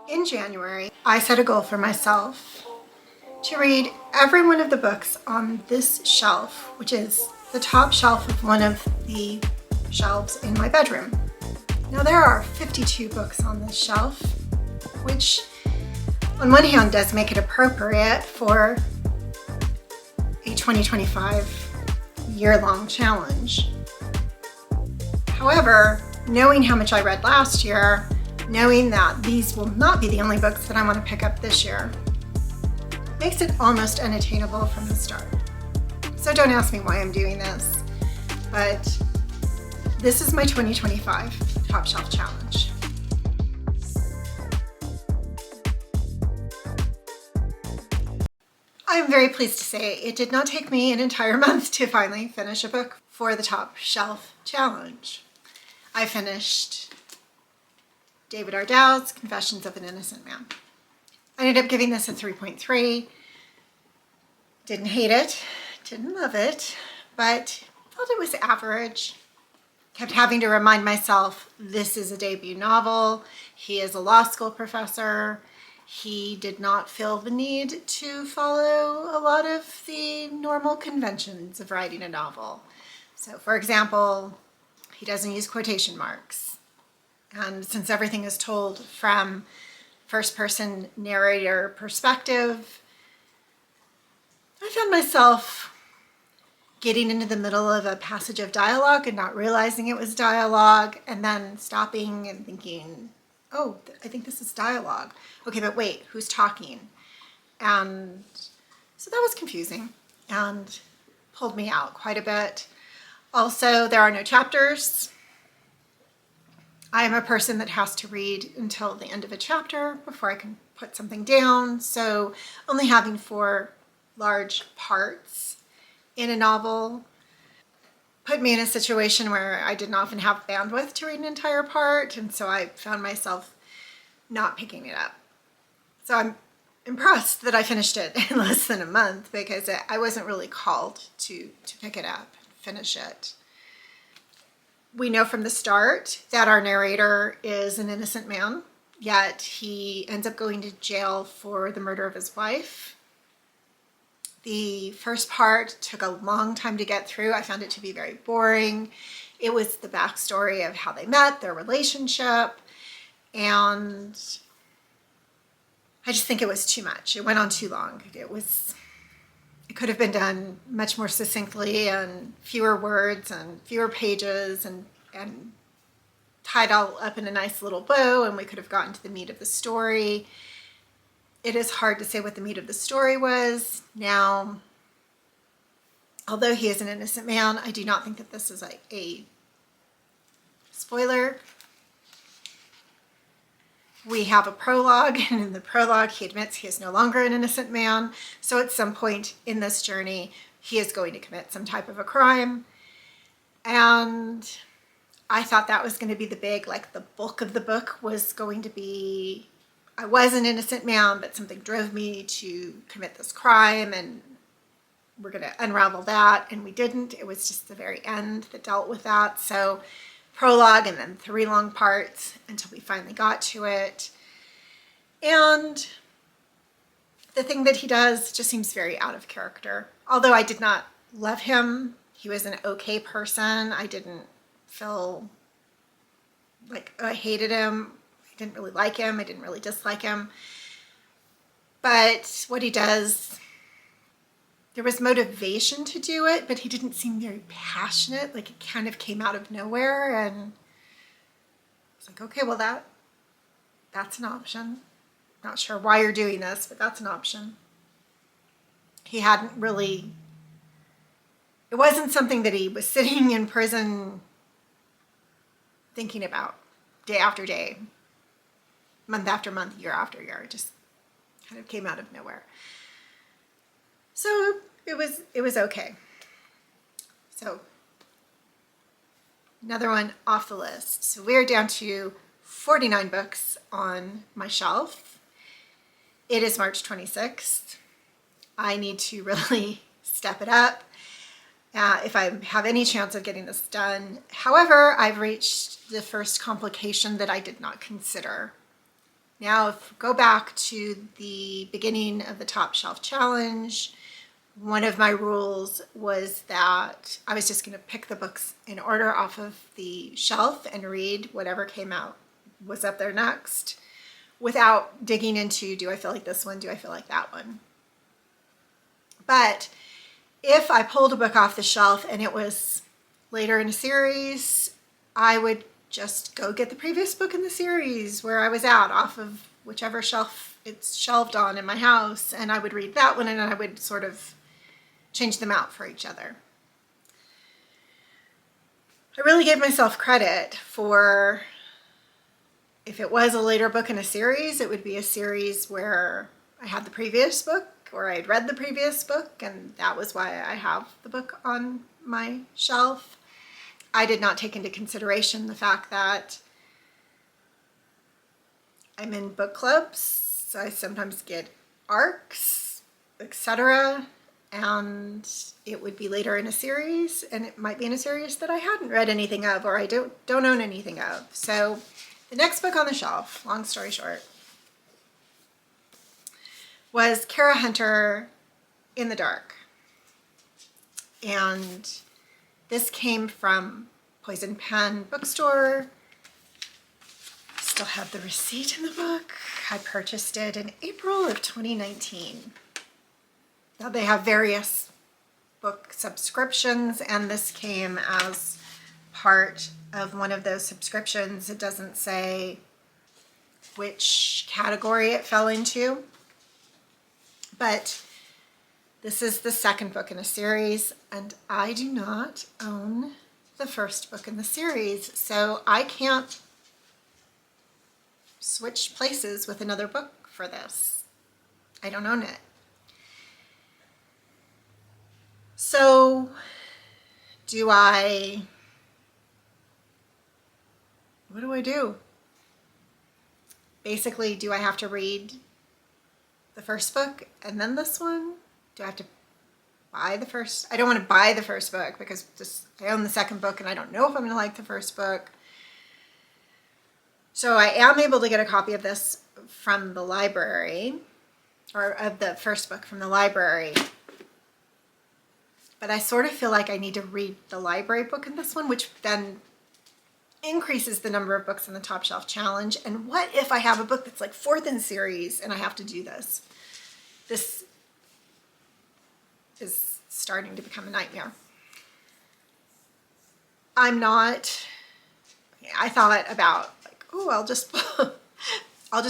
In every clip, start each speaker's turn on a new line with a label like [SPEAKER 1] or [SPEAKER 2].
[SPEAKER 1] In January, I set a goal for myself to read every one of the books on this shelf, which is the top shelf of one of the shelves in my bedroom. Now there are 52 books on this shelf, which on one hand does make it appropriate for a 2025 year-long challenge. However, knowing how much I read last year, knowing that these will not be the only books that I want to pick up this year, makes it almost unattainable from the start. So don't ask me why I'm doing this, but this is my 2025 Top Shelf Challenge. I'm very pleased to say it did not take me an entire month to finally finish a book for the Top Shelf Challenge. I finished David R. Dowd's Confessions of an Innocent Man. I ended up giving this a 3.3. Didn't hate it, didn't love it, but felt it was average. Kept having to remind myself this is a debut novel. He is a law school professor. He did not feel the need to follow a lot of the normal conventions of writing a novel. So for example, he doesn't use quotation marks. And since everything is told from first-person narrator perspective, I found myself getting into the middle of a passage of dialogue and not realizing it was dialogue, and then stopping and thinking, oh, I think this is dialogue. Okay, but wait, who's talking? And so that was confusing and pulled me out quite a bit. Also, there are no chapters. I am a person that has to read until the end of a chapter before I can put something down. So only having 4 large parts in a novel put me in a situation where I didn't often have bandwidth to read an entire part. And so I found myself not picking it up. So I'm impressed that I finished it in less than a month because I wasn't really called to pick it up and finish it. We know from the start that our narrator is an innocent man, yet he ends up going to jail for the murder of his wife. The first part took a long time to get through. I found it to be very boring. It was the backstory of how they met, their relationship, and I just think it was too much. It went on too long. It could have been done much more succinctly and fewer words and fewer pages and tied all up in a nice little bow, and we could have gotten to the meat of the story. It is hard to say what the meat of the story was. Now, although he is an innocent man, I do not think that this is a spoiler. We have a prologue, and in the prologue he admits he is no longer an innocent man. So at some point in this journey, he is going to commit some type of a crime. And I thought that was going to be the bulk of the book was going to be, I was an innocent man, but something drove me to commit this crime, and we're going to unravel that. And we didn't. It was just the very end that dealt with that. So prologue and then 3 long parts until we finally got to it. And the thing that he does just seems very out of character. Although I did not love him, he was an okay person. I didn't feel like I hated him. I didn't really like him. I didn't really dislike him. But what he does, there was motivation to do it, but he didn't seem very passionate. Like it kind of came out of nowhere, and I was like, okay, well that's an option. Not sure why you're doing this, but that's an option. He hadn't really, it wasn't something that he was sitting in prison thinking about day after day, month after month, year after year. It just kind of came out of nowhere. So it was okay. So another one off the list. So we're down to 49 books on my shelf. It is March 26th. I need to really step it up if I have any chance of getting this done. However, I've reached the first complication that I did not consider. Now, if we go back to the beginning of the Top Shelf Challenge, one of my rules was that I was just going to pick the books in order off of the shelf and read whatever came out, was up there next, without digging into, do I feel like this one, do I feel like that one? But if I pulled a book off the shelf and it was later in a series, I would just go get the previous book in the series where I was at off of whichever shelf it's shelved on in my house, and I would read that one, and I would sort of change them out for each other. I really gave myself credit for, if it was a later book in a series, it would be a series where I had the previous book or I had read the previous book, and that was why I have the book on my shelf. I did not take into consideration the fact that I'm in book clubs, so I sometimes get arcs, etc., and it would be later in a series, and it might be in a series that I hadn't read anything of or I don't own anything of. So the next book on the shelf, long story short, was Kara Hunter, In the Dark. And this came from Poison Pen Bookstore. Still have the receipt in the book. I purchased it in April of 2019. Now they have various book subscriptions, and this came as part of one of those subscriptions. It doesn't say which category it fell into, but this is the second book in a series, and I do not own the first book in the series, so I can't switch places with another book for this. I don't own it. So what do I do? Basically, do I have to read the first book and then this one? Do I have to buy the first? I don't want to buy the first book because I own the second book and I don't know if I'm going to like the first book. So I am able to get a copy of this from the library, or of the first book from the library. But I sort of feel like I need to read the library book in this one, which then increases the number of books in the Top Shelf Challenge. And what if I have a book that's like fourth in series and I have to do this? This is starting to become a nightmare. I thought about like, oh, I'll just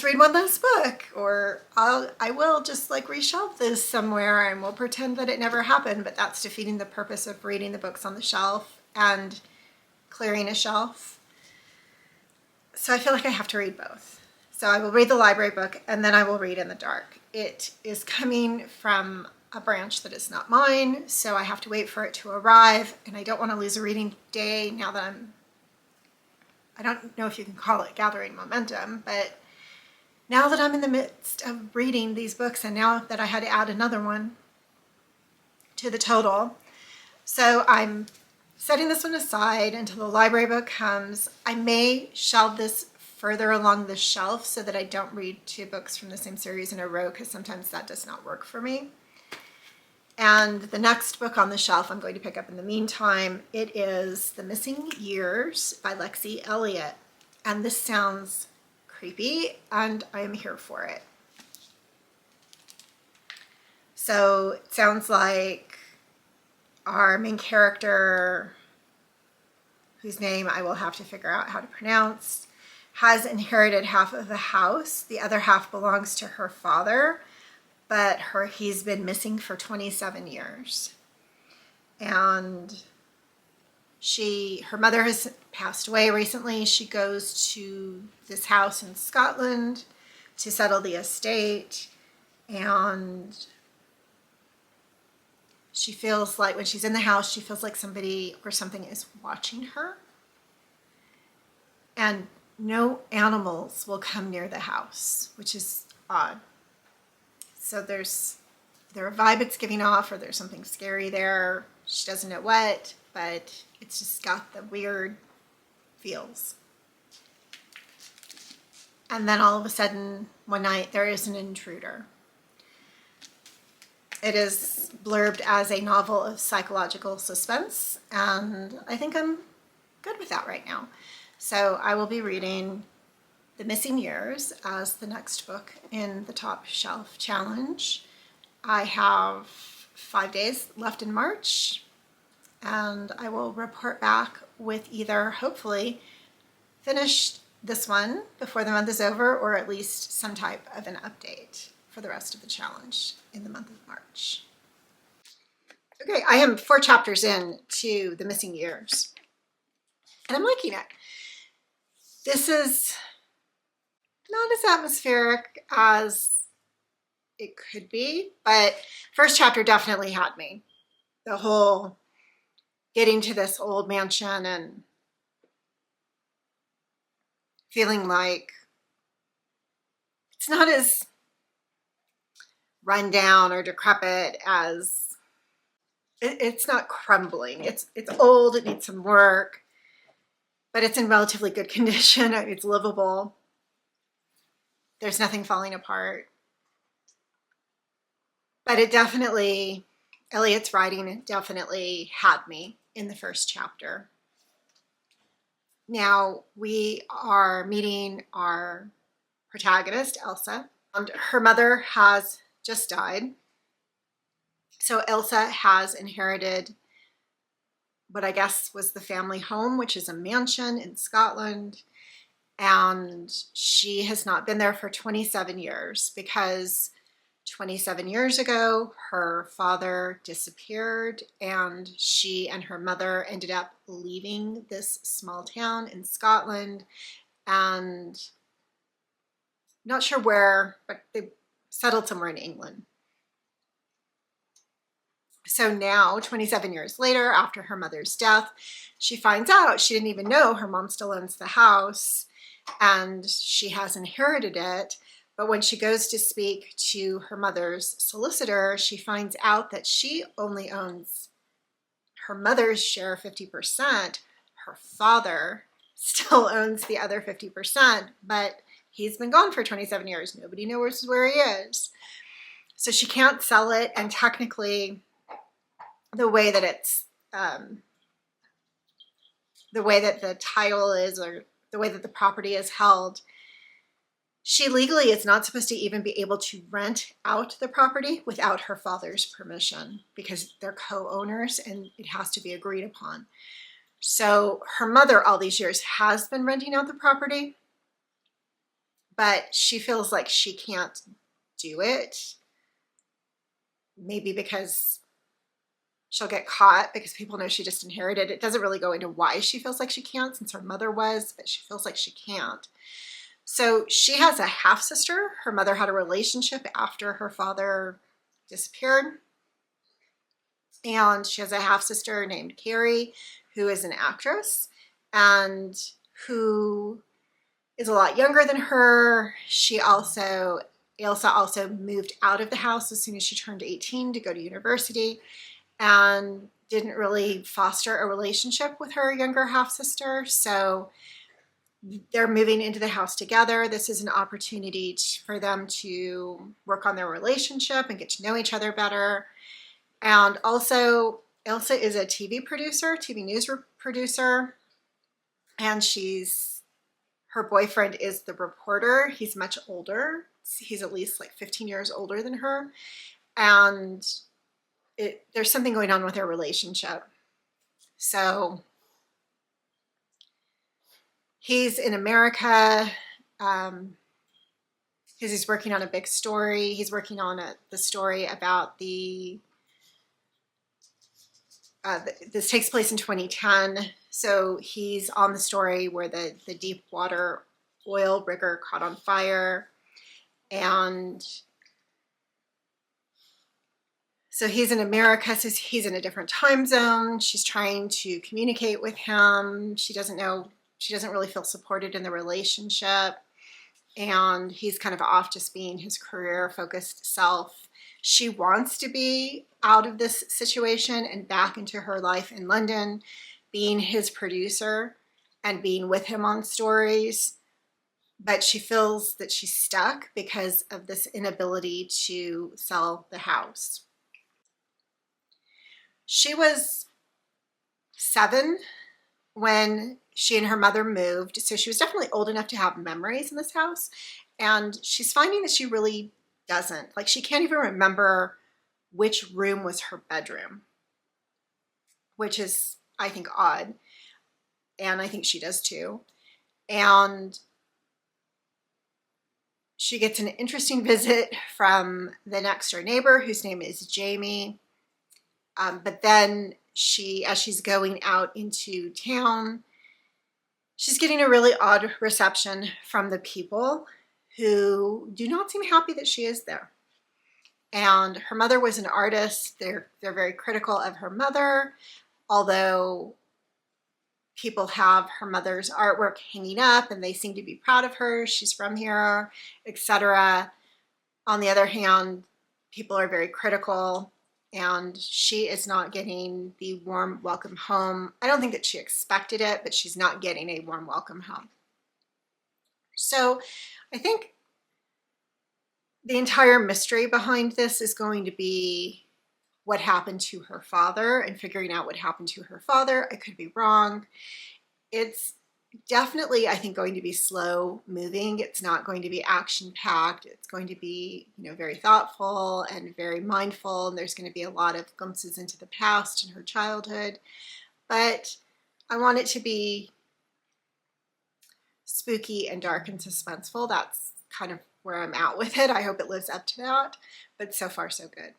[SPEAKER 1] read one last book, or I will just like reshelve this somewhere and we'll pretend that it never happened, but that's defeating the purpose of reading the books on the shelf and clearing a shelf. So I feel like I have to read both. So I will read the library book and then I will read In the Dark. It is coming from a branch that is not mine, so I have to wait for it to arrive, and I don't want to lose a reading day now that I don't know if you can call it gathering momentum, but now that I'm in the midst of reading these books, and now that I had to add another one to the total, so I'm setting this one aside until the library book comes. I may shelve this further along the shelf so that I don't read two books from the same series in a row, because sometimes that does not work for me. And the next book on the shelf I'm going to pick up in the meantime, it is The Missing Years by Lexi Elliott. And this sounds creepy, and I am here for it. So it sounds like our main character, whose name I will have to figure out how to pronounce, has inherited half of the house. The other half belongs to her father, but he's been missing for 27 years. And her mother has passed away recently. She goes to this house in Scotland to settle the estate, and she feels like when she's in the house, she feels like somebody or something is watching her. And no animals will come near the house, which is odd. So there's either a vibe it's giving off, or there's something scary there. She doesn't know what, but it's just got the weird feels. And then all of a sudden, one night, there is an intruder. It is blurbed as a novel of psychological suspense, and I think I'm good with that right now. So I will be reading The Missing Years as the next book in the Top Shelf Challenge. I have 5 days left in March, and I will report back with either, hopefully, finish this one before the month is over, or at least some type of an update for the rest of the challenge in the month of March. Okay, I am 4 chapters in to The Missing Years, and I'm liking it. This is not as atmospheric as it could be, but first chapter definitely had me. The whole getting to this old mansion and feeling like it's not as run down or decrepit as it's not crumbling. It's old, it needs some work, but it's in relatively good condition. It's livable. There's nothing falling apart. But it definitely, Eliot's writing definitely had me in the first chapter. Now we are meeting our protagonist, Elsa, and her mother has just died. So Elsa has inherited what I guess was the family home, which is a mansion in Scotland. And she has not been there for 27 years because 27 years ago, her father disappeared and she and her mother ended up leaving this small town in Scotland, and not sure where, but they settled somewhere in England. So now, 27 years later, after her mother's death, she finds out she didn't even know her mom still owns the house and she has inherited it. But when she goes to speak to her mother's solicitor, she finds out that she only owns her mother's share, 50%. Her father still owns the other 50%, but he's been gone for 27 years. Nobody knows where he is. So she can't sell it, and technically the way that it's, the way that the title is, or the way that the property is held, she legally is not supposed to even be able to rent out the property without her father's permission because they're co-owners and it has to be agreed upon. So her mother all these years has been renting out the property, but she feels like she can't do it. Maybe because she'll get caught because people know she just inherited. It doesn't really go into why she feels like she can't, since her mother was, but she feels like she can't. So she has a half-sister. Her mother had a relationship after her father disappeared. And she has a half-sister named Carrie, who is an actress and who is a lot younger than her. Elsa also moved out of the house as soon as she turned 18 to go to university and didn't really foster a relationship with her younger half-sister. So they're moving into the house together. This is an opportunity for them to work on their relationship and get to know each other better. And also, Elsa is a TV producer, TV news producer, and her boyfriend is the reporter. He's much older. He's at least like 15 years older than her. And there's something going on with their relationship. So he's in America because he's working on a big story. He's working on the story about this takes place in 2010. So he's on the story where the deep water oil rigger caught on fire. And so he's in America, so he's in a different time zone. She's trying to communicate with him. She doesn't really feel supported in the relationship. And he's kind of off just being his career-focused self. She wants to be out of this situation and back into her life in London, being his producer and being with him on stories. but she feels that she's stuck because of this inability to sell the house. She was 7 when she and her mother moved, so she was definitely old enough to have memories in this house, and she's finding that she really doesn't. Like, she can't even remember which room was her bedroom, which is, I think, odd, and I think she does too. And she gets an interesting visit from the next door neighbor, whose name is Jamie. But then as she's going out into town, she's getting a really odd reception from the people who do not seem happy that she is there. And her mother was an artist. They're very critical of her mother, although people have her mother's artwork hanging up and they seem to be proud of her. She's from here, etc. On the other hand, people are very critical, and she is not getting the warm welcome home. I don't think that she expected it, but she's not getting a warm welcome home. So I think the entire mystery behind this is going to be what happened to her father and figuring out what happened to her father. I could be wrong. It's definitely, I think, going to be slow moving. It's not going to be action packed. It's going to be, very thoughtful and very mindful. And there's going to be a lot of glimpses into the past and her childhood. But I want it to be spooky and dark and suspenseful. That's kind of where I'm at with it. I hope it lives up to that. But so far, so good.